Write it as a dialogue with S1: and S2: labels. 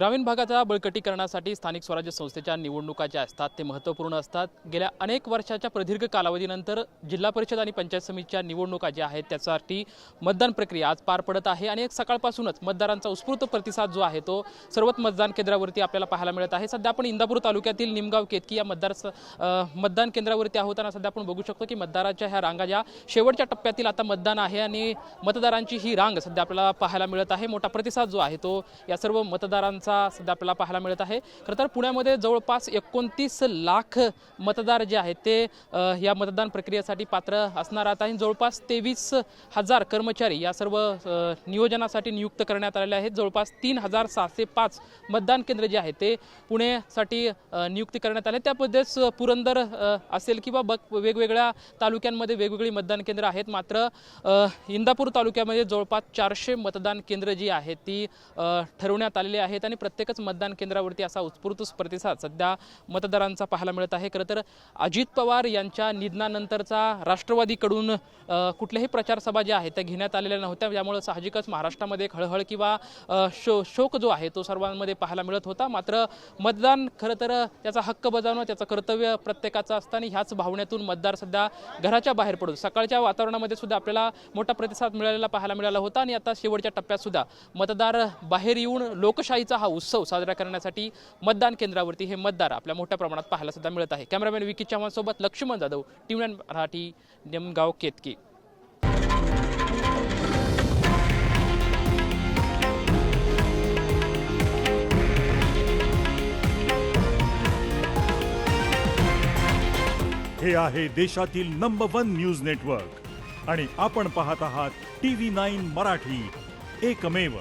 S1: ग्रामीण भागाच्या बळकटीकरणासाठी स्थानिक स्वराज्य संस्थेच्या निवडणुका ज्या असतात ते महत्त्वपूर्ण असतात। गेल्या अनेक वर्षाच्या प्रदीर्घ कालावधीनंतर जिल्हा परिषद आणि पंचायत समितीच्या निवडणुका ज्या आहेत त्यासाठी मतदान प्रक्रिया आज पार पडत आहे आणि एक सकाळपासूनच मतदारांचा उत्स्फूर्त प्रतिसाद जो आहे तो सर्वच मतदान केंद्रावरती आपल्याला पाहायला मिळत आहे। सध्या आपण इंदापूर तालुक्यातील निमगाव केतकी या मतदान केंद्रावरती आहोत आणि सध्या आपण बघू शकतो की मतदारांच्या ह्या रांगा ज्या शेवटच्या टप्प्यातील आता मतदान आहे आणि मतदारांची ही रांग सध्या आपल्याला पाहायला मिळत आहे। मोठा प्रतिसाद जो आहे तो या सर्व मतदारांचा सध्या आपल्याला पाहायला मिळत आहे। खरं तर पुण्यामध्ये जवळपास 29 लाख मतदार जे आहेत ते या मतदान प्रक्रियेसाठी पात्र असणार आहेत आणि जवळपास 23,000 कर्मचारी या सर्व नियोजनासाठी नियुक्त करण्यात आलेले आहेत। जवळपास 3,605 मतदान केंद्र जे आहेत ते पुण्यासाठी नियुक्ती करण्यात आले। त्यामध्येच पुरंदर असेल किंवा वेगवेगळ्या तालुक्यांमध्ये वेगवेगळी मतदान केंद्र आहेत। मात्र इंदापूर तालुक्यामध्ये जवळपास 400 मतदान केंद्र जी आहेत ती ठरवण्यात आलेली आहेत आणि प्रत्येकच मतदान केंद्रावरती असा उत्स्फूर्त प्रतिसाद सध्या मतदारांचा पाहायला मिळत आहे। खरं तर अजित पवार यांच्या निधनानंतरचा राष्ट्रवादीकडून कुठल्याही प्रचार सभा ज्या आहेत त्या घेण्यात आलेल्या नव्हत्या, त्यामुळे साहजिकच महाराष्ट्रामध्ये एक हळहळ किंवा शोक जो आहे तो सर्वांमध्ये पाहायला मिळत होता। मात्र मतदान खरं तर त्याचा हक्क बजावणं त्याचं कर्तव्य प्रत्येकाचं असतं आणि ह्याच भावनेतून मतदार सध्या घराच्या बाहेर पडून सकाळच्या वातावरणामध्ये सुद्धा आपल्याला मोठा प्रतिसाद मिळालेला पाहायला मिळाला होता आणि आता शेवटच्या टप्प्यात सुद्धा मतदार बाहेर येऊन लोकशाहीचा हा उत्सव साजरा करण्यासाठी मतदान केंद्रावरती हे मतदार आपल्या मोठ्या प्रमाणात पाहायला सुद्धा मिळत आहे। कॅमेरामॅन विकी चव्हाण सोबत लक्ष्मण जाधव, टीव्ही9 मराठी, निमगाव केतकी।
S2: हे आहे देशातील नंबर 1 न्यूज नेटवर्क आणि आपण पाहत आहात टीव्ही 9 मराठी, एकमेव।